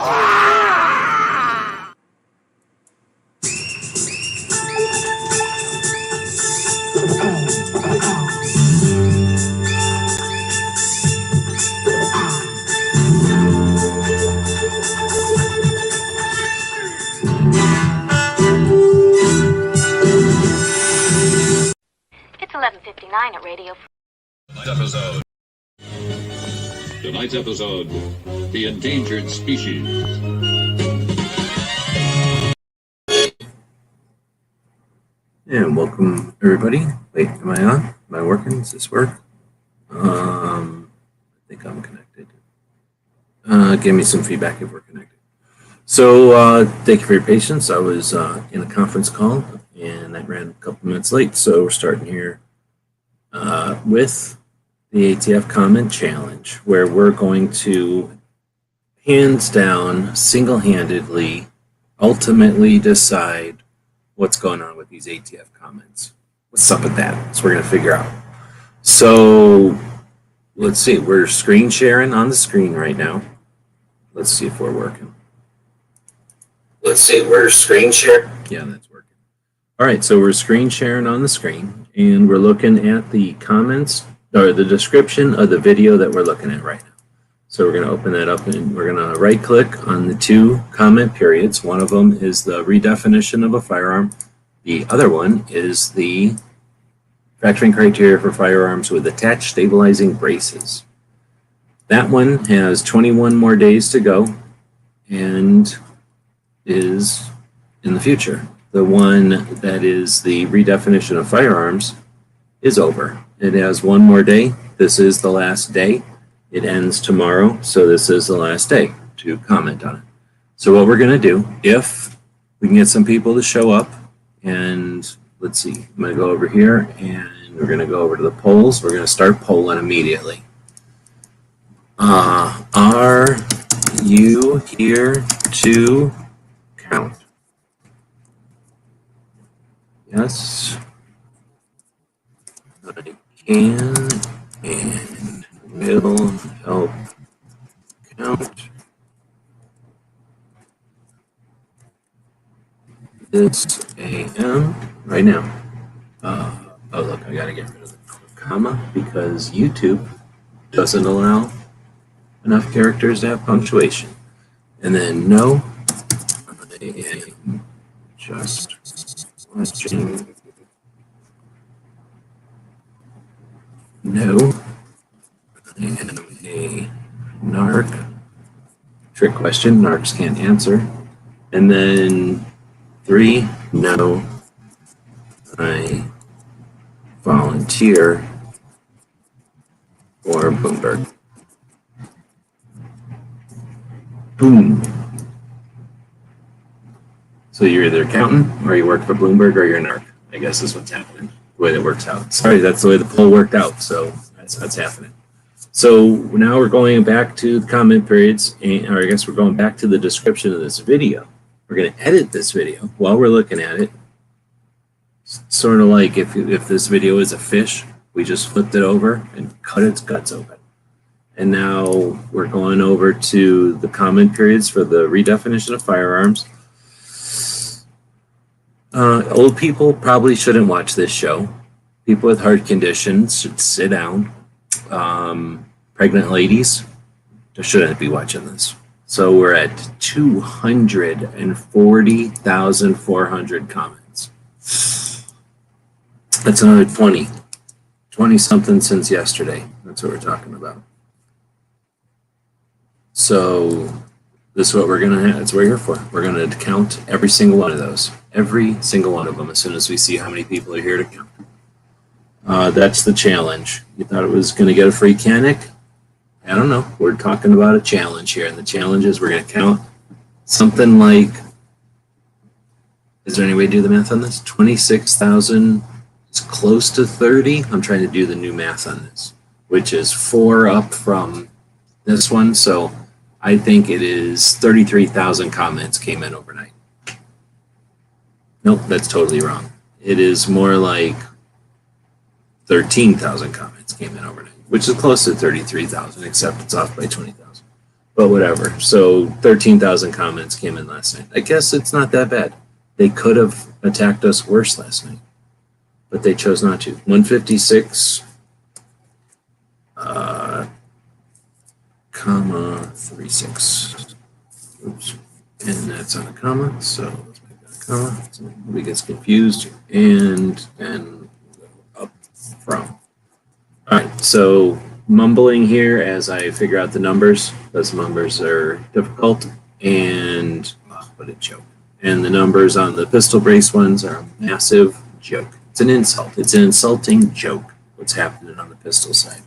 It's 11:59 at Radio. Tonight's episode, The Endangered Species. And welcome everybody. Wait, am I on? Am I working? Does this work? I think I'm connected. Give me some feedback if we're connected. So thank you for your patience. I was in a conference call and I ran a couple minutes late, so we're starting here with the ATF Comment Challenge, where we're going to hands down, single-handedly, ultimately decide what's going on with these ATF comments. What's up with that? So we're going to figure out. So let's see. We're screen sharing on the screen right now. Let's see if we're working. Let's see. We're screen share. Yeah, that's working. All right. So we're screen sharing on the screen, and we're looking at the comments or the description of the video that we're looking at right now. So we're going to open that up and we're going to right click on the two comment periods. One of them is the redefinition of a firearm. The other one is the fracturing criteria for firearms with attached stabilizing braces. That one has 21 more days to go and is in the future. The one that is the redefinition of firearms is over. It has one more day. This is the last day. It ends tomorrow, so this is the last day to comment on it. So what we're going to do, if we can get some people to show up, and let's see, I'm going to go over here, and we're going to go over to the polls. We're going to start polling immediately. Are you here to count? Yes. I can and will help count this AM right now. Oh look, I gotta get rid of the comma because YouTube doesn't allow enough characters to have punctuation. And then no, I am just watching. No, I am a narc. Trick question, narcs can't answer. And then 3, no, I volunteer for Bloomberg. Boom. So you're either accountant or you work for Bloomberg or you're a narc, I guess is what's happening. The way that works out. Sorry, that's the way the poll worked out. So that's happening. So now we're going back to the comment periods, or I guess we're going back to the description of this video. We're going to edit this video while we're looking at it. Sort of like if this video is a fish, we just flipped it over and cut its guts open. And now we're going over to the comment periods for the redefinition of firearms. Old people probably shouldn't watch this show. People with heart conditions should sit down. Pregnant ladies shouldn't be watching this. So we're at 240,400 comments. That's another 20 something since yesterday. That's what we're talking about. So this is what we're gonna have. That's what we're here for. We're gonna count every single one of those. Every single one of them as soon as we see how many people are here to count. That's the challenge. You thought it was going to get a free Canik? I don't know. We're talking about a challenge here, and the challenge is we're going to count something like, is there any way to do the math on this? 26,000 is close to 30. I'm trying to do the new math on this, which is 4 up from this one. So I think it is 33,000 comments came in overnight. Nope, that's totally wrong. It is more like 13,000 comments came in overnight, which is close to 33,000, except it's off by 20,000. But whatever. So 13,000 comments came in last night. I guess it's not that bad. They could have attacked us worse last night, but they chose not to. 156, comma 36. Oops. And that's on a comma, so let's make that a comma so nobody gets confused. And then up from. All right, so mumbling here as I figure out the numbers. Those numbers are difficult, and what a joke. And the numbers on the pistol brace ones are a massive joke. It's an insult. It's an insulting joke what's happening on the pistol side.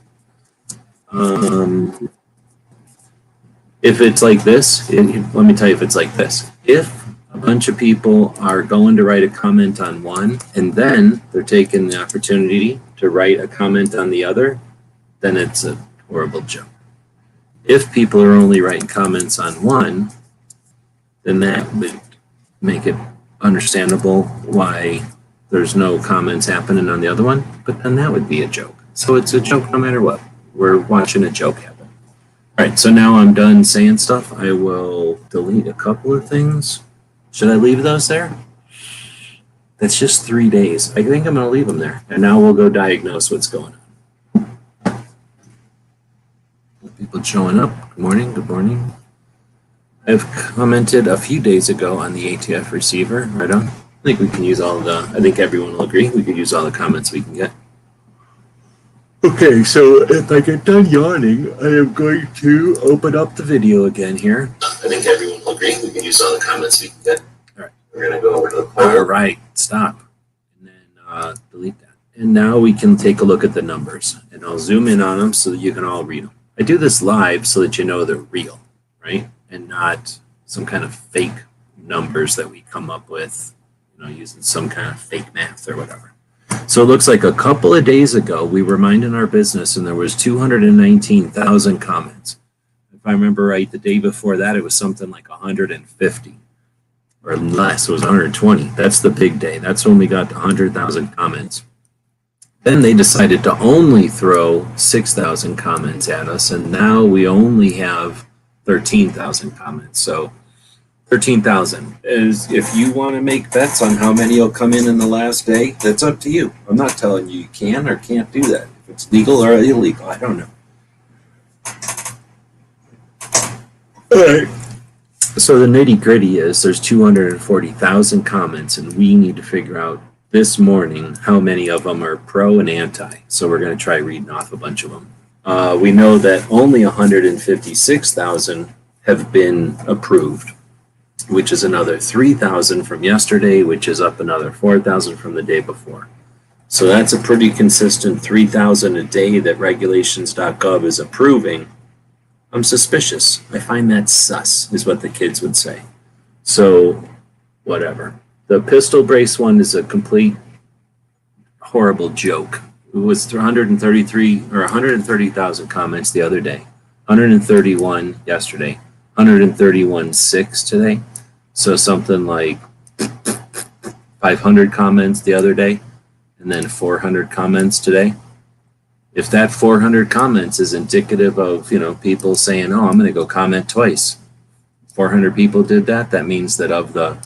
If it's like this, let me tell you if it's like this. If a bunch of people are going to write a comment on one, and then they're taking the opportunity to write a comment on the other, then it's a horrible joke. If people are only writing comments on one, then that would make it understandable why there's no comments happening on the other one, but then that would be a joke. So it's a joke no matter what. We're watching a joke happen. All right, so now I'm done saying stuff. I will delete a couple of things. Should I leave those there? That's just 3 days. I think I'm going to leave them there. And now we'll go diagnose what's going on. People showing up. Good morning. Good morning. I've commented a few days ago on the ATF receiver. Right on. I think we can use all the, I think everyone will agree, we could use all the comments we can get. Okay, so if I get done yawning, I am going to open up the video again here. I think everyone will agree, we can use all the comments we can get. All right, we're going to go over to the poll. All right, stop. And then delete that. And now we can take a look at the numbers. And I'll zoom in on them so that you can all read them. I do this live so that you know they're real, right? And not some kind of fake numbers that we come up with, you know, using some kind of fake math or whatever. So it looks like a couple of days ago, we were minding our business and there was 219,000 comments. If I remember right, the day before that, it was something like 150 or less. It was 120. That's the big day. That's when we got to 100,000 comments. Then they decided to only throw 6,000 comments at us, and now we only have 13,000 comments. So 13,000 is, if you want to make bets on how many will come in the last day, that's up to you. I'm not telling you can or can't do that. If it's legal or illegal, I don't know. All right. So the nitty gritty is there's 240,000 comments, and we need to figure out this morning how many of them are pro and anti. So we're going to try reading off a bunch of them. We know that only 156,000 have been approved, which is another 3,000 from yesterday, which is up another 4,000 from the day before. So that's a pretty consistent 3,000 a day that regulations.gov is approving. I'm suspicious. I find that sus, is what the kids would say. So whatever. The pistol brace one is a complete horrible joke. It was 130,000 comments the other day, 131 yesterday, 131.6 today. So something like 500 comments the other day, and then 400 comments today. If that 400 comments is indicative of, you know, people saying, oh, I'm going to go comment twice. 400 people did that. That means that of the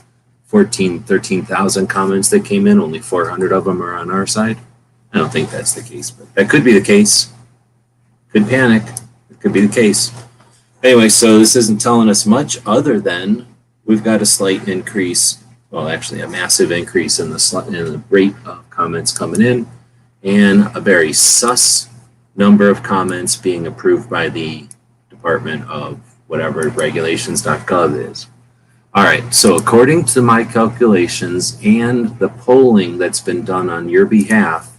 13,000 comments that came in, only 400 of them are on our side. I don't think that's the case, but that could be the case. Could panic. It could be the case. Anyway, so this isn't telling us much other than we've got a slight increase, well, actually a massive increase in the rate of comments coming in, and a very sus number of comments being approved by the Department of whatever regulations.gov is. All right, so according to my calculations and the polling that's been done on your behalf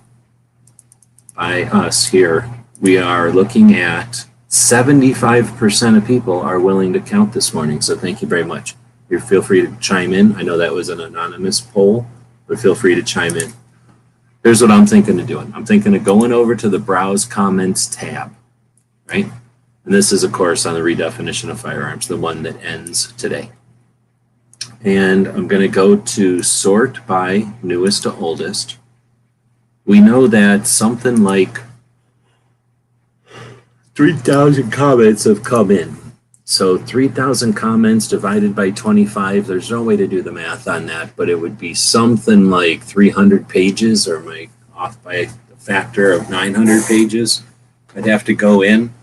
by us here, we are looking at 75% of people are willing to count this morning. So thank you very much. You feel free to chime in. I know that was an anonymous poll, but feel free to chime in. Here's what I'm thinking of doing. I'm thinking of going over to the Browse Comments tab, right? And this is, of course, on the redefinition of firearms, the one that ends today. And I'm going to go to sort by newest to oldest. We know that something like 3,000 comments have come in. So 3,000 comments divided by 25, there's no way to do the math on that, but it would be something like 300 pages, or am I off by a factor of 900 pages? I'd have to go in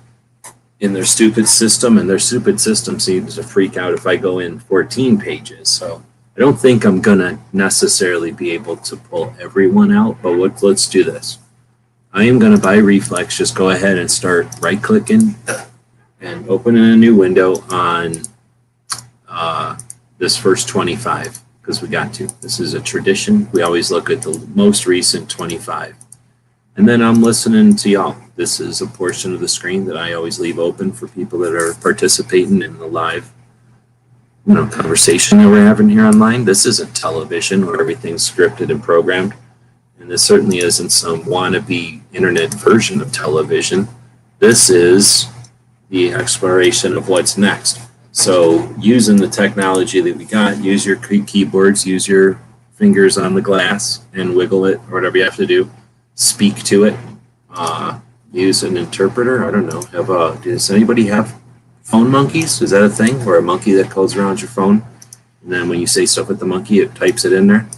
their stupid system, and their stupid system seems to freak out if I go in 14 pages. So I don't think I'm going to necessarily be able to pull everyone out, but let's do this. I am going to, by reflex, just go ahead and start right-clicking and opening a new window on this first 25, because we got to. This is a tradition. We always look at the most recent 25. And then I'm listening to y'all. This is a portion of the screen that I always leave open for people that are participating in the live conversation that we're having here online. This isn't television where everything's scripted and programmed. And this certainly isn't some wannabe internet version of television. This is the exploration of what's next. So using the technology that we got, use your keyboards, use your fingers on the glass and wiggle it, or whatever you have to do. Speak to it. Use an interpreter. I don't know. Does anybody have phone monkeys? Is that a thing? Or a monkey that goes around your phone, and then when you say stuff with the monkey, it types it in there?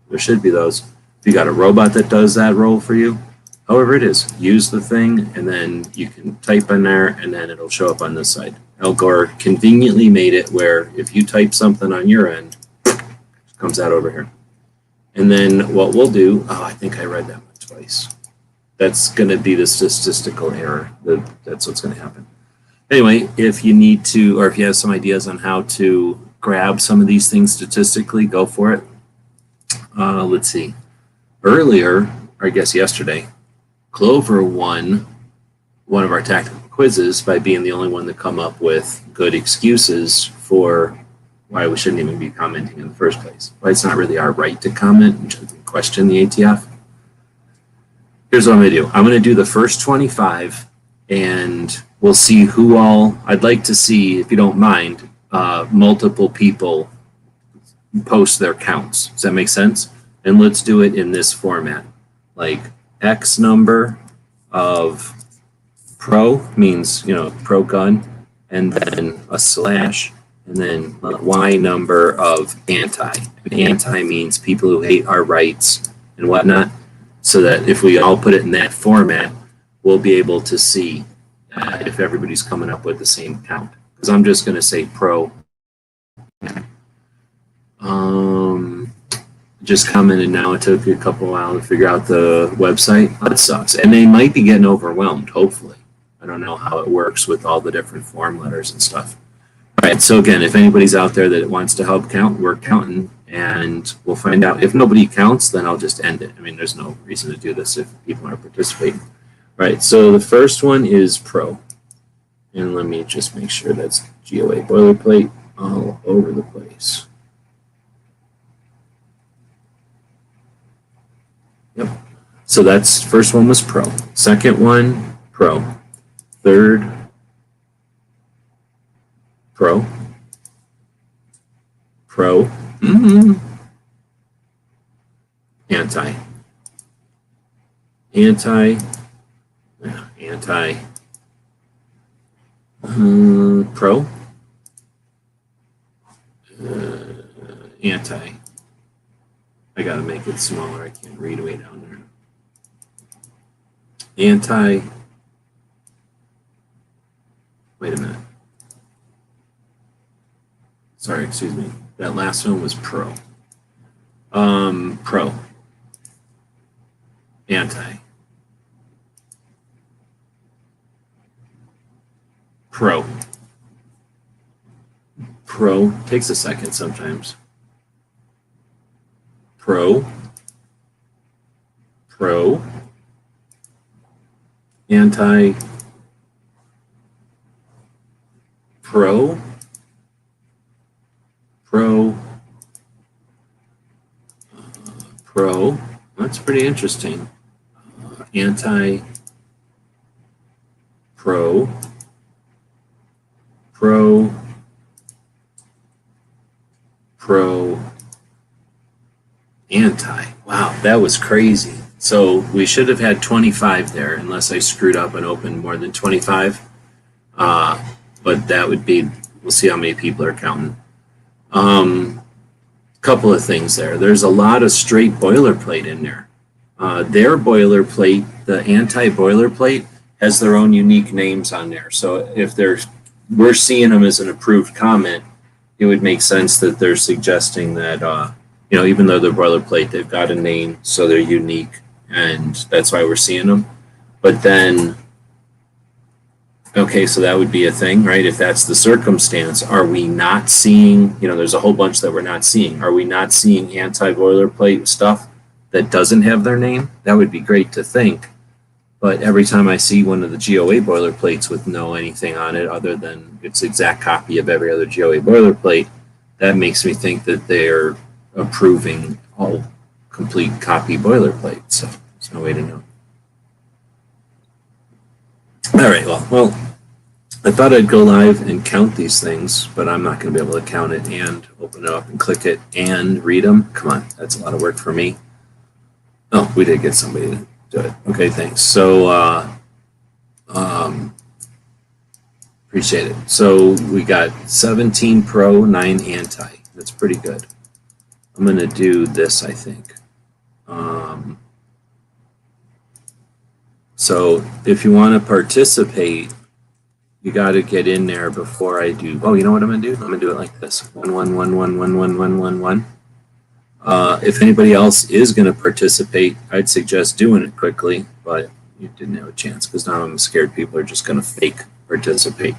There should be those. If you got a robot that does that role for you, however it is, use the thing, and then you can type in there, and then it'll show up on this side. Al Gore conveniently made it where if you type something on your end, it comes out over here. And then what we'll do, I think I read that one twice. That's going to be the statistical error. That's what's going to happen. Anyway, if you need to, or if you have some ideas on how to grab some of these things statistically, go for it. Let's see. Earlier, or I guess yesterday, Clover won one of our tactical quizzes by being the only one to come up with good excuses for why we shouldn't even be commenting in the first place. Why it's not really our right to comment and question the ATF. Here's what I'm going to do. I'm going to do the first 25, and we'll see who all. I'd like to see, if you don't mind, multiple people post their counts. Does that make sense? And let's do it in this format. Like X number of pro means, pro gun, and then a slash, and then Y number of anti. And anti means people who hate our rights and whatnot. So that if we all put it in that format, we'll be able to see if everybody's coming up with the same count. Because I'm just going to say pro. Just commented now. It took a couple hours to figure out the website. That sucks. And they might be getting overwhelmed, hopefully. I don't know how it works with all the different form letters and stuff. All right, so again, if anybody's out there that wants to help count, we're counting, and we'll find out. If nobody counts, then I'll just end it. I mean, there's no reason to do this if people aren't participating. All right, so the first one is pro. And let me just make sure that's GOA boilerplate all over the place. Yep. So that's, first one was pro. Second one, pro. Third, pro. Pro. Anti. Anti. Anti. Pro. Anti. I gotta make it smaller. I can't read way down there. Anti. Wait a minute. Sorry, excuse me. That last one was pro. Pro. Anti. Pro. Pro. Takes a second sometimes. Pro. Pro. Anti. Pro. Pro. Pro. That's pretty interesting. Anti. Pro. Pro. Pro. Anti. Wow, that was crazy. So we should have had 25 there, unless I screwed up and opened more than 25. but that would be, we'll see how many people are counting. Couple of things there. There's a lot of straight boilerplate in there. Their boilerplate, the anti-boilerplate, has their own unique names on there. So if we're seeing them as an approved comment, it would make sense that they're suggesting that, even though they're boilerplate, they've got a name, so they're unique, and that's why we're seeing them. But then, okay, so that would be a thing, right? If that's the circumstance, are we not seeing, there's a whole bunch that we're not seeing. Are we not seeing anti-boilerplate stuff that doesn't have their name? That would be great to think. But every time I see one of the GOA boilerplates with no anything on it other than its exact copy of every other GOA boilerplate, that makes me think that they're approving all complete copy boilerplate. So there's no way to know. All right, well, I thought I'd go live and count these things, but I'm not going to be able to count it and open it up and click it and read them. Come on, that's a lot of work for me. Oh, we did get somebody to do it. Okay, thanks. So, appreciate it. So we got 17 pro, 9 anti. That's pretty good. I'm going to do this, I think. So if you want to participate, you got to get in there before I do. Oh, you know what I'm going to do? I'm going to do it like this. 1, 1, 1, 1, 1, 1, 1, 1, 1. If anybody else is going to participate, I'd suggest doing it quickly, but you didn't have a chance because now I'm scared people are just going to fake participate.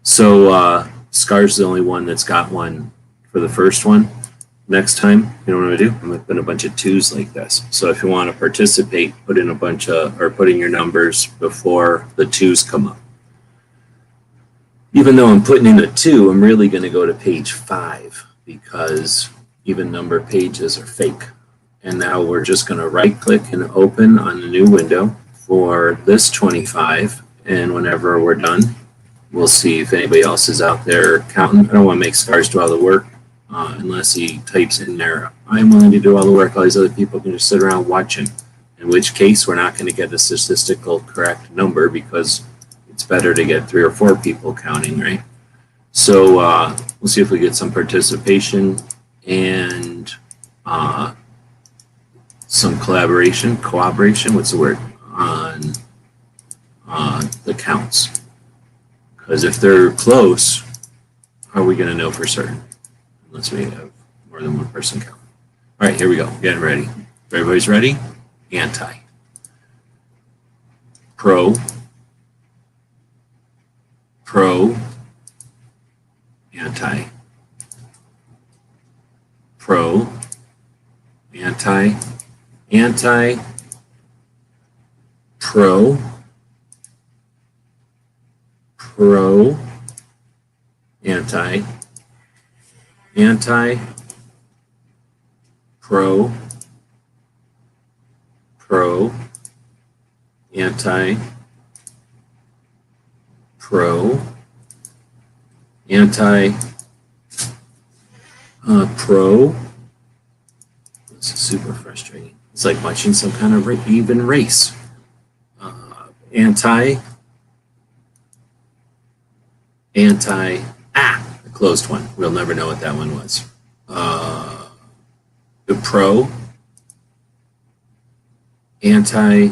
So Scar's the only one that's got one for the first one. Next time, you know what I'm going to do? I'm going to put a bunch of 2s like this. So if you want to participate, put in put in your numbers before the 2s come up. Even though I'm putting in a 2, I'm really going to go to page 5 because even number pages are fake. And now we're just going to right click and open on a new window for this 25. And whenever we're done, we'll see if anybody else is out there counting. I don't want to make Scars do all the work unless he types in there, I'm willing to do all the work. All these other people can just sit around watching. In which case, we're not going to get a statistical correct number because it's better to get 3 or 4 people counting, right? So we'll see if we get some participation and some cooperation, what's the word, on the counts. Because if they're close, how are we going to know for certain? Unless we have more than one person count. All right, here we go. Getting ready. Everybody's ready? Anti. Pro. Pro. Anti. Pro. Anti. Anti. Pro. Pro. Anti. Anti. Pro. Pro. Anti. Pro. Anti. Pro. This is super frustrating. It's like watching some kind of even race. Anti. Anti. The closed one. We'll never know what that one was. The pro. Anti.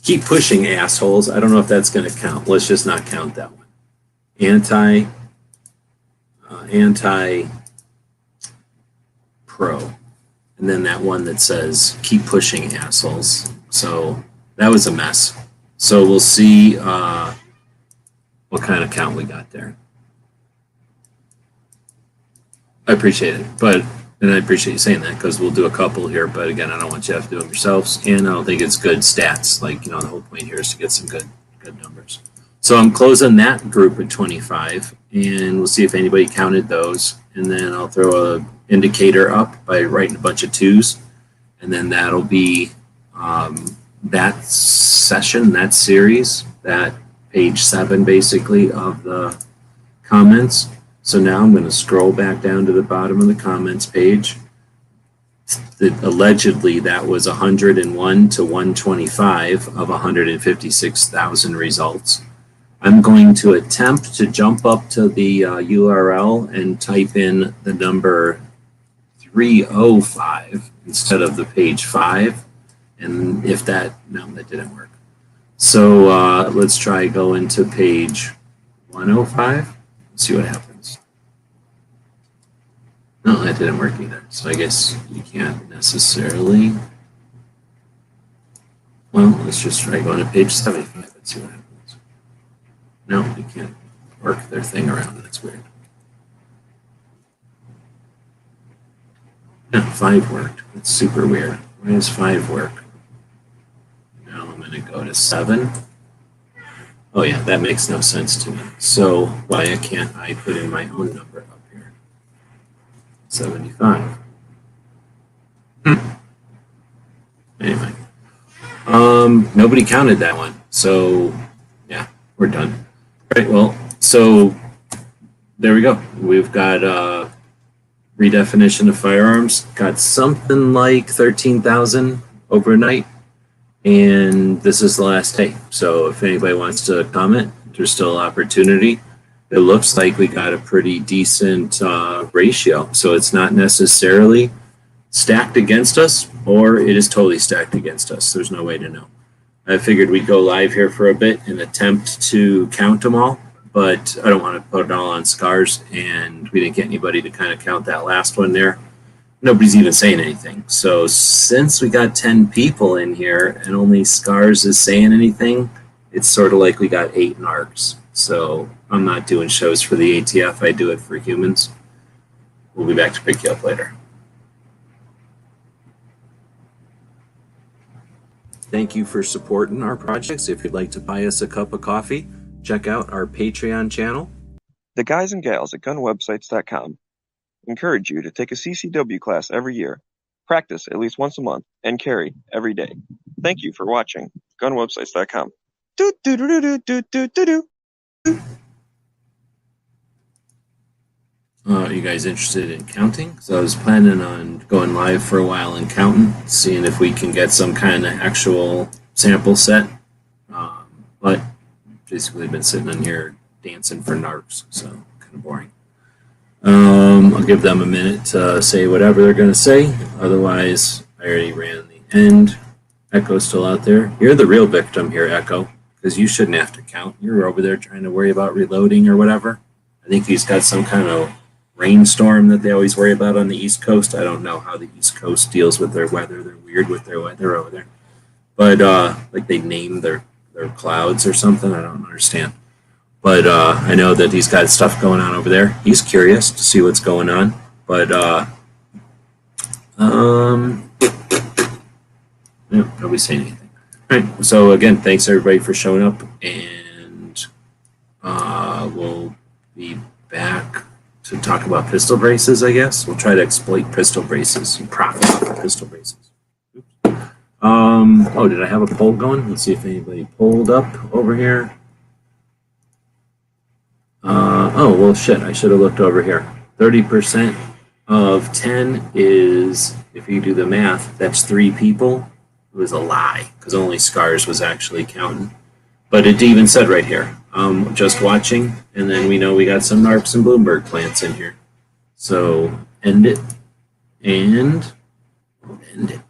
Keep pushing, assholes. I don't know if that's going to count. Let's just not count that one. Anti. Pro. And then that one that says, keep pushing, assholes. So that was a mess. So we'll see what kind of count we got there. I appreciate it, and I appreciate you saying that because we'll do a couple here, but again, I don't want you to have to do them yourselves, and I don't think it's good stats. Like, the whole point here is to get some good numbers. So I'm closing that group at 25, and we'll see if anybody counted those, and then I'll throw a indicator up by writing a bunch of 2s, and then that'll be that session, that series, that page 7 basically of the comments. So now I'm going to scroll back down to the bottom of the comments page allegedly that was 101 to 125 of 156,000 results. I'm going to attempt to jump up to the URL and type in the number 305 instead of the page 5. And if that, no, that didn't work. So let's try going to page 105. Let's see what happens. No, that didn't work either. So I guess you can't necessarily. Well, let's just try going to page 75 and see what happens. No, you can't work their thing around. That's weird. No, 5 worked. That's super weird. Why does 5 work? Now I'm going to go to 7. Oh yeah, that makes no sense to me. So why can't I put in my own number up here? 75. Anyway. Nobody counted that one. So yeah, we're done. All right, well, so there we go. We've got redefinition of firearms. Got something like 13,000 overnight. And this is the last day. So if anybody wants to comment, there's still opportunity. It looks like we got a pretty decent ratio. So it's not necessarily stacked against us, or it is totally stacked against us. There's no way to know. I figured we'd go live here for a bit and attempt to count them all, but I don't want to put it all on scars, and we didn't get anybody to kind of count that last one there. Nobody's even saying anything. So since we got 10 people in here and only scars is saying anything, it's sort of like we got 8 narcs. So I'm not doing shows for the ATF. I do it for humans. We'll be back to pick you up later. Thank you for supporting our projects. If you'd like to buy us a cup of coffee, check out our Patreon channel. The guys and gals at gunwebsites.com encourage you to take a CCW class every year, practice at least once a month, and carry every day. Thank you for watching gunwebsites.com. Are you guys interested in counting? So I was planning on going live for a while and counting, seeing if we can get some kind of actual sample set. But basically been sitting in here dancing for narcs, so kind of boring. I'll give them a minute to say whatever they're going to say. Otherwise, I already ran the end. Echo's still out there. You're the real victim here, Echo, because you shouldn't have to count. You're over there trying to worry about reloading or whatever. I think he's got some kind of rainstorm that they always worry about on the East Coast. I don't know how the East Coast deals with their weather. They're weird with their weather over there. But like they name their clouds or something. I don't understand. But I know that he's got stuff going on over there. He's curious to see what's going on. But nobody's saying anything. All right. So again, thanks everybody for showing up, and we'll be back to talk about pistol braces, I guess. We'll try to exploit pistol braces and profit off of pistol braces. Oops. Oh, did I have a poll going? Let's see if anybody polled up over here. Oh, well, shit, I should have looked over here. 30% of 10 is, if you do the math, that's 3 people. It was a lie, because only Scars was actually counting. But it even said right here, just watching, and then we know we got some NARPs and Bloomberg plants in here. So end it, and end it.